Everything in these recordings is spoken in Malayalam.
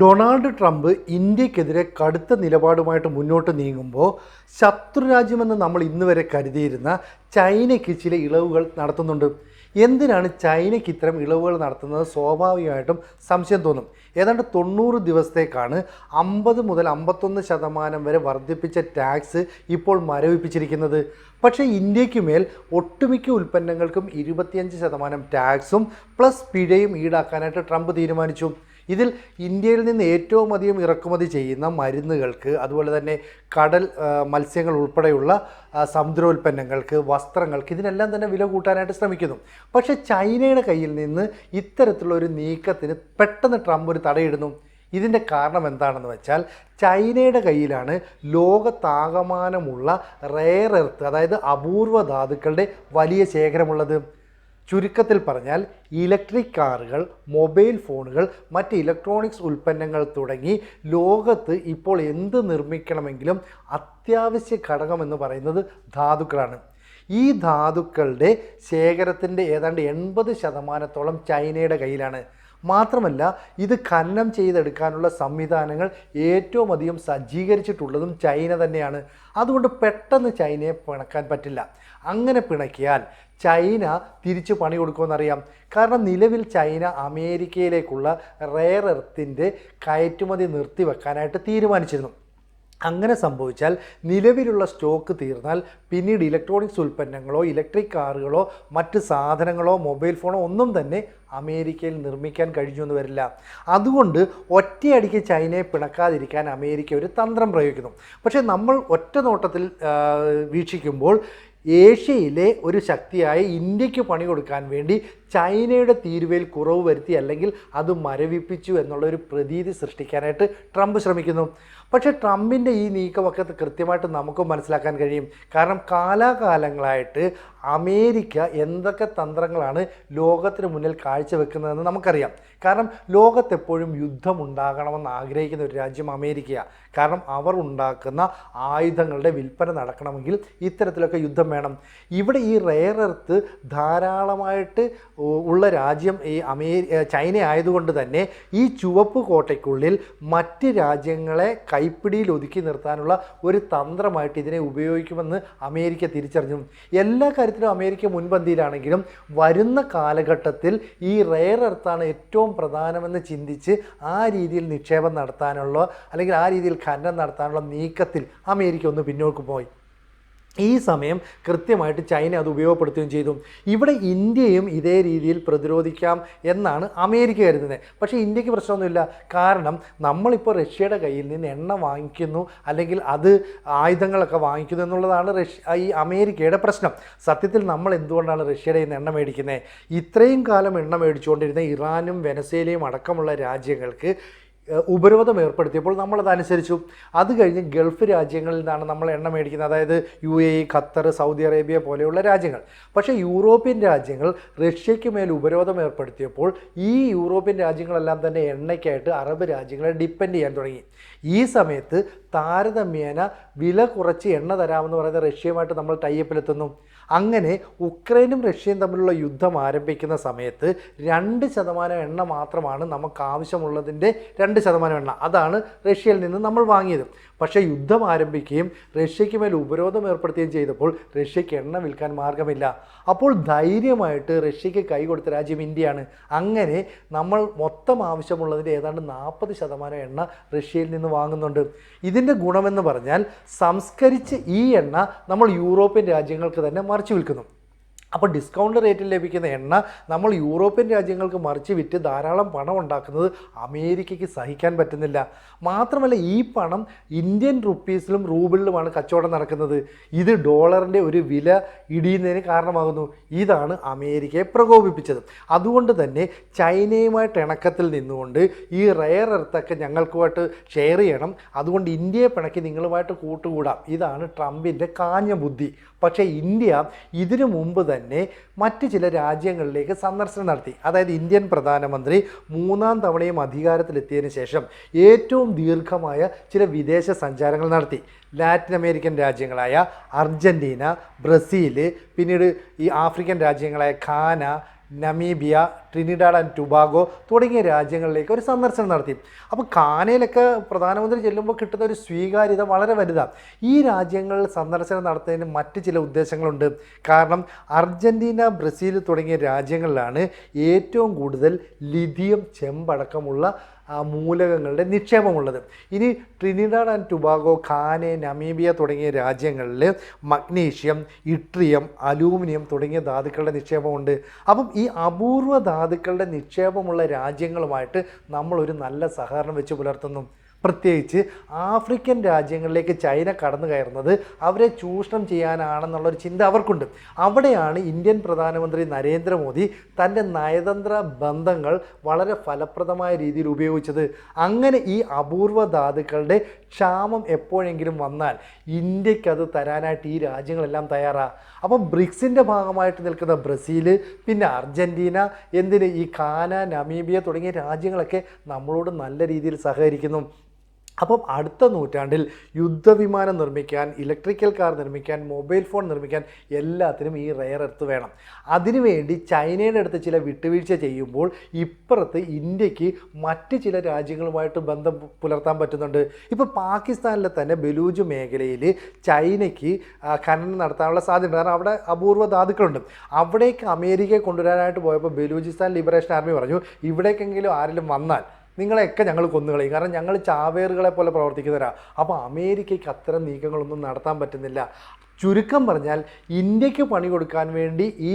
ഡൊണാൾഡ് ട്രംപ് ഇന്ത്യക്കെതിരെ കടുത്ത നിലപാടുമായിട്ട് മുന്നോട്ട് നീങ്ങുമ്പോൾ ശത്രുരാജ്യമെന്ന് നമ്മൾ ഇന്ന് വരെ കരുതിയിരുന്ന ചൈനയ്ക്ക് ചില ഇളവുകൾ നടത്തുന്നുണ്ട്. എന്തിനാണ് ചൈനയ്ക്ക് ഇത്തരം ഇളവുകൾ നടത്തുന്നത്? സ്വാഭാവികമായിട്ടും സംശയം തോന്നും. ഏതാണ്ട് 90 ദിവസത്തേക്കാണ് 50 മുതൽ 51% വരെ വർദ്ധിപ്പിച്ച ടാക്സ് ഇപ്പോൾ മരവിപ്പിച്ചിരിക്കുന്നത്. പക്ഷേ ഇന്ത്യക്ക് മേൽ ഒട്ടുമിക്ക ഉൽപ്പന്നങ്ങൾക്കും 25% ടാക്സും പ്ലസ് പിഴയും ഈടാക്കാനായിട്ട് ട്രംപ് തീരുമാനിച്ചു. ഇതിൽ ഇന്ത്യയിൽ നിന്ന് ഏറ്റവും അധികം ഇറക്കുമതി ചെയ്യുന്ന മരുന്നുകൾക്ക്, അതുപോലെ തന്നെ കടൽ മത്സ്യങ്ങൾ ഉൾപ്പെടെയുള്ള സമുദ്രോൽപ്പന്നങ്ങൾക്ക്, വസ്ത്രങ്ങൾക്ക്, ഇതിനെല്ലാം തന്നെ വില കൂട്ടാനായിട്ട് ശ്രമിക്കുന്നു. പക്ഷേ ചൈനയുടെ കയ്യിൽ നിന്ന് ഇത്തരത്തിലുള്ള ഒരു നീക്കത്തിന് പെട്ടെന്ന് ട്രംപ് ഒരു തടയിടുന്നു. ഇതിൻ്റെ കാരണം എന്താണെന്ന് വെച്ചാൽ, ചൈനയുടെ കയ്യിലാണ് ലോകത്താകമാനമുള്ള റെയർ എർത്ത്, അതായത് അപൂർവ ധാതുക്കളുടെ വലിയ ശേഖരമുള്ളത്. ചുരുക്കത്തിൽ പറഞ്ഞാൽ ഇലക്ട്രിക് കാറുകൾ, മൊബൈൽ ഫോണുകൾ, മറ്റ് ഇലക്ട്രോണിക്സ് ഉൽപ്പന്നങ്ങൾ തുടങ്ങി ലോകത്ത് ഇപ്പോൾ എന്ത് നിർമ്മിക്കണമെങ്കിലും അത്യാവശ്യ ഘടകമെന്ന് പറയുന്നത് ധാതുക്കളാണ്. ഈ ധാതുക്കളുടെ ശേഖരത്തിൻ്റെ ഏതാണ്ട് 80% ചൈനയുടെ കയ്യിലാണ്. മാത്രമല്ല, ഇത് ഖനനം ചെയ്തെടുക്കാനുള്ള സംവിധാനങ്ങൾ ഏറ്റവും അധികം സജ്ജീകരിച്ചിട്ടുള്ളതും ചൈന തന്നെയാണ്. അതുകൊണ്ട് പെട്ടെന്ന് ചൈനയെ പിണക്കാൻ പറ്റില്ല. അങ്ങനെ പിണക്കിയാൽ ചൈന തിരിച്ച് പണി കൊടുക്കുമെന്നറിയാം. കാരണം നിലവിൽ ചൈന അമേരിക്കയിലേക്കുള്ള റെയർ എർത്തിൻ്റെ കയറ്റുമതി നിർത്തിവെക്കാനായിട്ട് തീരുമാനിച്ചിരുന്നു. അങ്ങനെ സംഭവിച്ചാൽ നിലവിലുള്ള സ്റ്റോക്ക് തീർന്നാൽ പിന്നീട് ഇലക്ട്രോണിക്സ് ഉൽപ്പന്നങ്ങളോ ഇലക്ട്രിക് കാറുകളോ മറ്റ് സാധനങ്ങളോ മൊബൈൽ ഫോണോ ഒന്നും തന്നെ അമേരിക്കയിൽ നിർമ്മിക്കാൻ കഴിഞ്ഞൊന്നും വരില്ല. അതുകൊണ്ട് ഒറ്റയടിക്ക് ചൈനയെ പിണക്കാതിരിക്കാൻ അമേരിക്ക ഒരു തന്ത്രം പ്രയോഗിക്കുന്നു. പക്ഷേ നമ്മൾ ഒറ്റ നോട്ടത്തിൽ വീക്ഷിക്കുമ്പോൾ ഏഷ്യയിലെ ഒരു ശക്തിയായ ഇന്ത്യക്ക് പണി കൊടുക്കാൻ വേണ്ടി ചൈനയുടെ തീരുവയിൽ കുറവ് വരുത്തി, അല്ലെങ്കിൽ അത് മരവിപ്പിച്ചു എന്നുള്ളൊരു പ്രതീതി സൃഷ്ടിക്കാനായിട്ട് ട്രംപ് ശ്രമിക്കുന്നു. പക്ഷേ ട്രംപിൻ്റെ ഈ നീക്കമൊക്കെ കൃത്യമായിട്ട് നമുക്കും മനസ്സിലാക്കാൻ കഴിയും. കാരണം കാലാകാലങ്ങളായിട്ട് അമേരിക്ക എന്തൊക്കെ തന്ത്രങ്ങളാണ് ലോകത്തിന് മുന്നിൽ കാഴ്ചവെക്കുന്നതെന്ന് നമുക്കറിയാം. കാരണം ലോകത്തെപ്പോഴും യുദ്ധമുണ്ടാകണമെന്ന് ആഗ്രഹിക്കുന്ന ഒരു രാജ്യം അമേരിക്കയാണ്. കാരണം അവർ ഉണ്ടാക്കുന്ന ആയുധങ്ങളുടെ വിൽപ്പന നടക്കണമെങ്കിൽ ഇത്തരത്തിലൊക്കെ യുദ്ധം വേണം. ഇവിടെ ഈ റെയർ എർത്ത് ധാരാളമായിട്ട് ഉള്ള രാജ്യം ഈ ചൈന ആയതുകൊണ്ട് തന്നെ ഈ ചുവപ്പ് കോട്ടയ്ക്കുള്ളിൽ മറ്റ് രാജ്യങ്ങളെ കൈപ്പിടിയിൽ ഒതുക്കി നിർത്താനുള്ള ഒരു തന്ത്രമായിട്ട് ഇതിനെ ഉപയോഗിക്കുമെന്ന് അമേരിക്ക തിരിച്ചറിഞ്ഞു. എല്ലാ കാര്യത്തിലും അമേരിക്ക മുൻപന്തിയിലാണെങ്കിലും വരുന്ന കാലഘട്ടത്തിൽ ഈ റെയർ എർത്താണ് ഏറ്റവും പ്രധാനമെന്ന് ചിന്തിച്ച് ആ രീതിയിൽ നിക്ഷേപം നടത്താനുള്ള, അല്ലെങ്കിൽ ആ രീതിയിൽ ഖനനം നടത്താനുള്ള നീക്കത്തിൽ അമേരിക്ക ഒന്ന് പിന്നോട്ട് പോയി. ഈ സമയം കൃത്യമായിട്ട് ചൈന അത് ഉപയോഗപ്പെടുത്തുകയും ചെയ്തു. ഇവിടെ ഇന്ത്യയും ഇതേ രീതിയിൽ പ്രതിരോധിക്കാം എന്നാണ് അമേരിക്ക കരുതുന്നത്. പക്ഷേ ഇന്ത്യക്ക് പ്രശ്നമൊന്നുമില്ല. കാരണം നമ്മളിപ്പോൾ റഷ്യയുടെ കയ്യിൽ നിന്ന് എണ്ണ വാങ്ങിക്കുന്നു, അല്ലെങ്കിൽ അത് ആയുധങ്ങളൊക്കെ വാങ്ങിക്കുന്നു എന്നുള്ളതാണ് ഈ അമേരിക്കയുടെ പ്രശ്നം. സത്യത്തിൽ നമ്മൾ എന്തുകൊണ്ടാണ് റഷ്യയുടെ നിന്ന് എണ്ണ മേടിക്കുന്നത്? ഇത്രയും കാലം എണ്ണ മേടിച്ചുകൊണ്ടിരുന്ന ഇറാനും വെനസ്വേലയും അടക്കമുള്ള രാജ്യങ്ങൾക്ക് ഉപരോധം ഏർപ്പെടുത്തിയപ്പോൾ നമ്മളതനുസരിച്ചു. അത് കഴിഞ്ഞ് ഗൾഫ് രാജ്യങ്ങളിൽ നിന്നാണ് നമ്മൾ എണ്ണ മേടിക്കുന്നത്, അതായത് UAE, ഖത്തർ, സൗദി അറേബ്യ പോലെയുള്ള രാജ്യങ്ങൾ. പക്ഷേ യൂറോപ്യൻ രാജ്യങ്ങൾ റഷ്യയ്ക്ക് മേൽ ഉപരോധം ഏർപ്പെടുത്തിയപ്പോൾ ഈ യൂറോപ്യൻ രാജ്യങ്ങളെല്ലാം തന്നെ എണ്ണയ്ക്കായിട്ട് അറബ് രാജ്യങ്ങളെ ഡിപ്പെൻഡ് ചെയ്യാൻ തുടങ്ങി. ഈ സമയത്ത് താരതമ്യേന വില കുറച്ച് എണ്ണ തരാമെന്ന് പറയുന്ന റഷ്യയുമായിട്ട് നമ്മൾ ടൈപ്പിലെത്തുന്നു. അങ്ങനെ ഉക്രൈനും റഷ്യയും തമ്മിലുള്ള യുദ്ധം ആരംഭിക്കുന്ന സമയത്ത് 2% എണ്ണ മാത്രമാണ് നമുക്ക് ആവശ്യമുള്ളതിൻ്റെ 2% എണ്ണ, അതാണ് റഷ്യയിൽ നിന്ന് നമ്മൾ വാങ്ങിയത്. പക്ഷേ യുദ്ധം ആരംഭിക്കുകയും റഷ്യയ്ക്ക് മേൽ ഉപരോധം ഏർപ്പെടുത്തുകയും ചെയ്തപ്പോൾ റഷ്യയ്ക്ക് എണ്ണ വിൽക്കാൻ മാർഗമില്ല. അപ്പോൾ ധൈര്യമായിട്ട് റഷ്യയ്ക്ക് കൈ കൊടുത്ത രാജ്യം ഇന്ത്യയാണ്. അങ്ങനെ നമ്മൾ മൊത്തം ആവശ്യമുള്ളതിൻ്റെ ഏതാണ്ട് 40% എണ്ണ റഷ്യയിൽ നിന്ന് വാങ്ങുന്നുണ്ട്. ഇതിൻ്റെ ഗുണമെന്ന് പറഞ്ഞാൽ സംസ്കരിച്ച് ഈ എണ്ണ നമ്മൾ യൂറോപ്യൻ രാജ്യങ്ങൾക്ക് തന്നെ മറിച്ച് വിൽക്കുന്നു. അപ്പോൾ ഡിസ്കൗണ്ട് റേറ്റിൽ ലഭിക്കുന്ന എണ്ണ നമ്മൾ യൂറോപ്യൻ രാജ്യങ്ങൾക്ക് മറിച്ച് വിറ്റ് ധാരാളം പണം ഉണ്ടാക്കുന്നത് അമേരിക്കയ്ക്ക് സഹിക്കാൻ പറ്റുന്നില്ല. മാത്രമല്ല, ഈ പണം ഇന്ത്യൻ റുപ്പീസിലും റൂബിളിലുമാണ് കച്ചവടം നടക്കുന്നത്. ഇത് ഡോളറിൻ്റെ ഒരു വില ഇടിയുന്നതിന് കാരണമാകുന്നു. ഇതാണ് അമേരിക്കയെ പ്രകോപിപ്പിച്ചത്. അതുകൊണ്ട് തന്നെ ചൈനയുമായിട്ട് ഇണക്കത്തിൽ നിന്നുകൊണ്ട് ഈ റെയർ എർത്തൊക്കെ ഞങ്ങൾക്കുമായിട്ട് ഷെയർ ചെയ്യണം, അതുകൊണ്ട് ഇന്ത്യയെ പിണക്കി നിങ്ങളുമായിട്ട് കൂട്ടുകൂടാം, ഇതാണ് ട്രംപിൻ്റെ കാഞ്ഞ ബുദ്ധി. പക്ഷേ ഇന്ത്യ ഇതിനു മുമ്പ് തന്നെ മറ്റ് ചില രാജ്യങ്ങളിലേക്ക് സന്ദർശനം നടത്തി. അതായത് ഇന്ത്യൻ പ്രധാനമന്ത്രി 3ാം തവണയും അധികാരത്തിലെത്തിയതിന് ശേഷം ഏറ്റവും ദീർഘമായ ചില വിദേശ സഞ്ചാരങ്ങൾ നടത്തി. ലാറ്റിൻ അമേരിക്കൻ രാജ്യങ്ങളായ അർജൻറ്റീന, ബ്രസീൽ, പിന്നീട് ഈ ആഫ്രിക്കൻ രാജ്യങ്ങളായ Ghana, Namibia, Trinidad and Tobago തുടങ്ങിയ രാജ്യങ്ങളിലേക്ക് ഒരു സന്ദർശനം നടത്തി. അപ്പോൾ ഘാനയിലൊക്കെ പ്രധാനമന്ത്രി ചെല്ലുമ്പോൾ കിട്ടുന്ന ഒരു സ്വീകാര്യത വളരെ വലുതാണ്. ഈ രാജ്യങ്ങളിൽ സന്ദർശനം നടത്തുന്നതിന് മറ്റ് ചില ഉദ്ദേശങ്ങളുണ്ട്. കാരണം അർജൻറ്റീന, ബ്രസീൽ തുടങ്ങിയ രാജ്യങ്ങളിലാണ് ഏറ്റവും കൂടുതൽ ലിഥിയം, ചെമ്പടക്കമുള്ള മൂലകങ്ങളുടെ നിക്ഷേപമുള്ളത്. ഇനി Trinidad and Tobago, Ghana, Namibia തുടങ്ങിയ രാജ്യങ്ങളിൽ മഗ്നീഷ്യം, ഇട്രിയം, അലൂമിനിയം തുടങ്ങിയ ധാതുക്കളുടെ നിക്ഷേപമുണ്ട്. അപ്പം ഈ അപൂർവ ധാതുക്കളുടെ നിക്ഷേപമുള്ള രാജ്യങ്ങളുമായിട്ട് നമ്മളൊരു നല്ല സഹകരണം വെച്ച് പുലർത്തുന്നു. പ്രത്യേകിച്ച് ആഫ്രിക്കൻ രാജ്യങ്ങളിലേക്ക് ചൈന കടന്നു കയറുന്നത് അവരെ ചൂഷണം ചെയ്യാനാണെന്നുള്ളൊരു ചിന്ത അവർക്കുണ്ട്. അവിടെയാണ് ഇന്ത്യൻ പ്രധാനമന്ത്രി നരേന്ദ്രമോദി തൻ്റെ നയതന്ത്ര ബന്ധങ്ങൾ വളരെ ഫലപ്രദമായ രീതിയിൽ ഉപയോഗിച്ചത്. അങ്ങനെ ഈ അപൂർവ ധാതുക്കളുടെ ക്ഷാമം എപ്പോഴെങ്കിലും വന്നാൽ ഇന്ത്യക്കത് തരാനായിട്ട് ഈ രാജ്യങ്ങളെല്ലാം തയ്യാറാണ്. അപ്പം ബ്രിക്സിൻ്റെ ഭാഗമായിട്ട് നിൽക്കുന്ന ബ്രസീൽ, പിന്നെ അർജൻറ്റീന, എന്തിന് ഈ ഘാന, നമീബിയ തുടങ്ങിയ രാജ്യങ്ങളൊക്കെ നമ്മളോട് നല്ല രീതിയിൽ സഹകരിക്കുന്നു. അപ്പം അടുത്ത നൂറ്റാണ്ടിൽ യുദ്ധവിമാനം നിർമ്മിക്കാൻ, ഇലക്ട്രിക്കൽ കാർ നിർമ്മിക്കാൻ, മൊബൈൽ ഫോൺ നിർമ്മിക്കാൻ എല്ലാത്തിനും ഈ റെയർ എർത്ത് വേണം. അതിനുവേണ്ടി ചൈനയുടെ അടുത്ത് ചില വിട്ടുവീഴ്ച ചെയ്യുമ്പോൾ ഇപ്പുറത്ത് ഇന്ത്യക്ക് മറ്റ് ചില രാജ്യങ്ങളുമായിട്ട് ബന്ധം പുലർത്താൻ പറ്റുന്നുണ്ട്. ഇപ്പോൾ പാകിസ്ഥാനിലെ തന്നെ ബലൂജ് മേഖലയിൽ ചൈനയ്ക്ക് ഖനനം നടത്താനുള്ള സാധ്യതയുണ്ട്. കാരണം അവിടെ അപൂർവ ധാതുക്കളുണ്ട്. അവിടേക്ക് അമേരിക്കയെ കൊണ്ടുവരാനായിട്ട് പോയപ്പോൾ ബലൂചിസ്ഥാൻ ലിബറേഷൻ ആർമി പറഞ്ഞു, ഇവിടേക്കെങ്കിലും ആരെങ്കിലും വന്നാൽ നിങ്ങളെയൊക്കെ ഞങ്ങൾ കൊന്നുകളയും, കാരണം ഞങ്ങൾ ചാവേറുകളെ പോലെ പ്രവർത്തിക്കുന്നവരാണ്. അപ്പോൾ അമേരിക്കയ്ക്ക് അത്തരം നീക്കങ്ങളൊന്നും നടത്താൻ പറ്റുന്നില്ല. ചുരുക്കം പറഞ്ഞാൽ ഇന്ത്യക്ക് പണി കൊടുക്കാൻ വേണ്ടി ഈ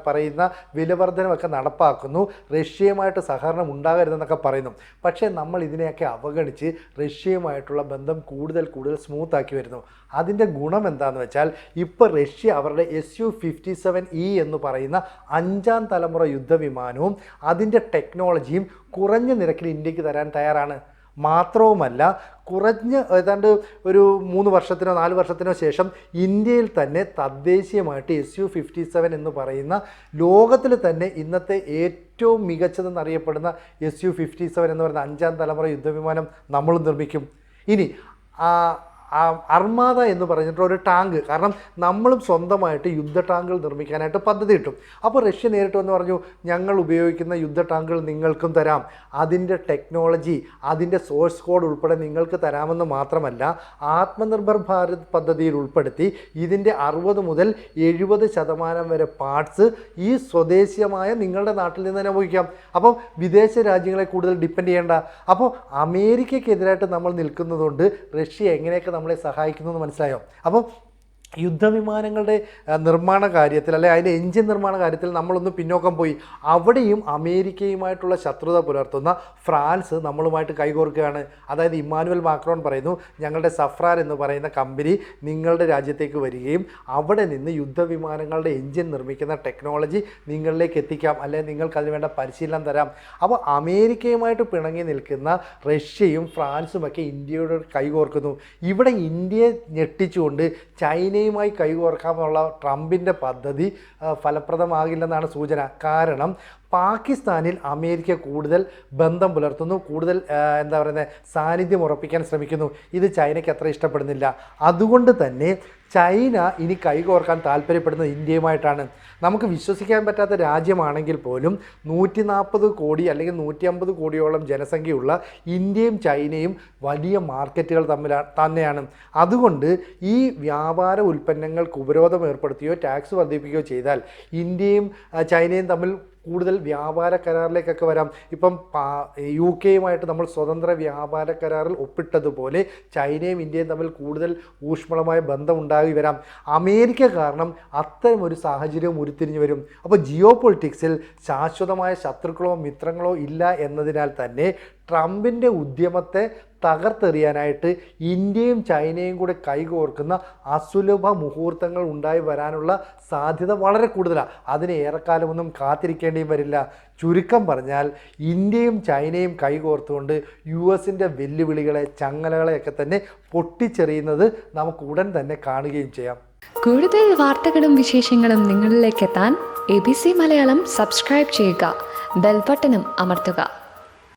പറയുന്ന വിലവർദ്ധനമൊക്കെ നടപ്പാക്കുന്നു, റഷ്യയുമായിട്ട് സഹകരണം ഉണ്ടാകരുതെന്നൊക്കെ പറയുന്നു. പക്ഷേ നമ്മൾ ഇതിനെയൊക്കെ അവഗണിച്ച് റഷ്യയുമായിട്ടുള്ള ബന്ധം കൂടുതൽ സ്മൂത്താക്കി വരുന്നു. അതിൻ്റെ ഗുണം എന്താണെന്ന് വെച്ചാൽ ഇപ്പോൾ റഷ്യ അവരുടെ Su-57E എന്ന് പറയുന്ന 5ാം തലമുറ യുദ്ധവിമാനവും അതിൻ്റെ ടെക്നോളജിയും കുറഞ്ഞ നിരക്കിൽ ഇന്ത്യക്ക് തരാൻ തയ്യാറാണ്. മാത്രവുമല്ല, കുറഞ്ഞ ഏതാണ്ട് ഒരു 3 വർഷത്തിനോ 4 വർഷത്തിനോ ശേഷം ഇന്ത്യയിൽ തന്നെ തദ്ദേശീയമായിട്ട് Su-57 എന്ന് പറയുന്ന ലോകത്തിൽ തന്നെ ഇന്നത്തെ ഏറ്റവും മികച്ചതെന്നറിയപ്പെടുന്ന Su-57 എന്ന് പറയുന്ന 5ാം തലമുറ യുദ്ധവിമാനം നമ്മൾ നിർമ്മിക്കും. ഇനി അർമാദ എന്ന് പറഞ്ഞിട്ട് ഒരു ടാങ്ക്, കാരണം നമ്മളും സ്വന്തമായിട്ട് യുദ്ധ ടാങ്കുകൾ നിർമ്മിക്കാനായിട്ട് പദ്ധതി ഇട്ടു. അപ്പോൾ റഷ്യ നേരിട്ട് വന്ന് പറഞ്ഞു, ഞങ്ങൾ ഉപയോഗിക്കുന്ന യുദ്ധ ടാങ്കുകൾ നിങ്ങൾക്കും തരാം, അതിൻ്റെ ടെക്നോളജി, അതിൻ്റെ സോഴ്സ് കോഡ് ഉൾപ്പെടെ നിങ്ങൾക്ക് തരാമെന്ന് മാത്രമല്ല, ആത്മനിർഭർ ഭാരത് പദ്ധതിയിൽ ഉൾപ്പെടുത്തി ഇതിൻ്റെ 60 മുതൽ 70% വരെ പാർട്സ് ഈ സ്വദേശീയമായ നിങ്ങളുടെ നാട്ടിൽ നിന്ന് തന്നെ ഉപയോഗിക്കാം. അപ്പോൾ വിദേശ രാജ്യങ്ങളെ കൂടുതൽ ഡിപ്പെൻഡ് ചെയ്യേണ്ട. അപ്പോൾ അമേരിക്കയ്ക്കെതിരായിട്ട് നമ്മൾ നിൽക്കുന്നതുകൊണ്ട് റഷ്യ എങ്ങനെയൊക്കെ നമ്മളെ സഹായിക്കുന്നു എന്ന് മനസ്സിലായോ? അപ്പോൾ യുദ്ധവിമാനങ്ങളുടെ നിർമ്മാണ കാര്യത്തിൽ, അല്ലെ അതിൻ്റെ എഞ്ചിൻ നിർമ്മാണ കാര്യത്തിൽ നമ്മളൊന്ന് പിന്നോക്കം പോയി. അവിടെയും അമേരിക്കയുമായിട്ടുള്ള ശത്രുത പുലർത്തുന്ന ഫ്രാൻസ് നമ്മളുമായിട്ട് കൈകോർക്കുകയാണ്. അതായത് ഇമ്മാനുവൽ മാക്രോൺ പറയുന്നു, ഞങ്ങളുടെ സഫ്രാൻ എന്ന് പറയുന്ന കമ്പനി നിങ്ങളുടെ രാജ്യത്തേക്ക് വരികയും അവിടെ നിന്ന് യുദ്ധവിമാനങ്ങളുടെ എഞ്ചിൻ നിർമ്മിക്കുന്ന ടെക്നോളജി നിങ്ങളിലേക്ക് എത്തിക്കാം, അല്ലെങ്കിൽ നിങ്ങൾക്ക് അതിന് വേണ്ട പരിശീലനം തരാം. അപ്പോൾ അമേരിക്കയുമായിട്ട് പിണങ്ങി നിൽക്കുന്ന റഷ്യയും ഫ്രാൻസുമൊക്കെ ഇന്ത്യയോട് കൈകോർക്കുന്നു. ഇവിടെ ഇന്ത്യയെ ഞെട്ടിച്ചുകൊണ്ട് ചൈനയുമായി കൈകോർക്കാമെന്നുള്ള ട്രംപിൻ്റെ പദ്ധതി ഫലപ്രദമാകില്ലെന്നാണ് സൂചന. കാരണം പാകിസ്ഥാനിൽ അമേരിക്ക കൂടുതൽ ബന്ധം പുലർത്തുന്നു, കൂടുതൽ സാന്നിധ്യം ഉറപ്പിക്കാൻ ശ്രമിക്കുന്നു. ഇത് ചൈനയ്ക്ക് അത്ര ഇഷ്ടപ്പെടുന്നില്ല. അതുകൊണ്ട് തന്നെ ചൈന ഇനി കൈകോർക്കാൻ താല്പര്യപ്പെടുന്നത് ഇന്ത്യയുമായിട്ടാണ്. നമുക്ക് വിശ്വസിക്കാൻ പറ്റാത്ത രാജ്യമാണെങ്കിൽ പോലും 140 കോടി അല്ലെങ്കിൽ 150 കോടിയോളം ജനസംഖ്യയുള്ള ഇന്ത്യയും ചൈനയും വലിയ മാർക്കറ്റുകൾ തന്നെയാണ്. അതുകൊണ്ട് ഈ വ്യാപാര ഉൽപ്പന്നങ്ങൾക്ക് ഉപരോധം ഏർപ്പെടുത്തുകയോ ടാക്സ് വർദ്ധിപ്പിക്കുകയോ ചെയ്താൽ ഇന്ത്യയും ചൈനയും തമ്മിൽ കൂടുതൽ വ്യാപാര കരാറിലേക്കൊക്കെ വരാം. ഇപ്പം UK നമ്മൾ സ്വതന്ത്ര വ്യാപാര കരാറിൽ ഒപ്പിട്ടതുപോലെ ചൈനയും ഇന്ത്യയും തമ്മിൽ കൂടുതൽ ഊഷ്മളമായ ബന്ധം ഉണ്ടാകി വരാം. അമേരിക്ക കാരണം അത്തരം ഒരു സാഹചര്യവും ഉരുത്തിരിഞ്ഞു വരും. അപ്പോൾ ജിയോ പൊളിറ്റിക്സിൽ ശാശ്വതമായ ശത്രുക്കളോ മിത്രങ്ങളോ ഇല്ല എന്നതിനാൽ തന്നെ ട്രംപിൻ്റെ ഉദ്യമത്തെ തകർത്തെറിയാനായിട്ട് ഇന്ത്യയും ചൈനയും കൂടെ കൈകോർക്കുന്ന അസുലഭ മുഹൂർത്തങ്ങൾ ഉണ്ടായി വരാനുള്ള സാധ്യത വളരെ കൂടുതലാണ്. അതിന് ഏറെക്കാലമൊന്നും കാത്തിരിക്കേണ്ടിയും വരില്ല. ചുരുക്കം പറഞ്ഞാൽ ഇന്ത്യയും ചൈനയും കൈകോർത്തുകൊണ്ട് US-ൻ്റെ വെല്ലുവിളികളെ, ചങ്ങലകളെയൊക്കെ തന്നെ പൊട്ടിച്ചെറിയുന്നത് നമുക്ക് ഉടൻ തന്നെ കാണുകയും ചെയ്യാം. കൂടുതൽ വാർത്തകളും വിശേഷങ്ങളും നിങ്ങളിലേക്ക് എത്താൻ ABC മലയാളം സബ്സ്ക്രൈബ് ചെയ്യുക, ബെൽ ബട്ടണും അമർത്തുക.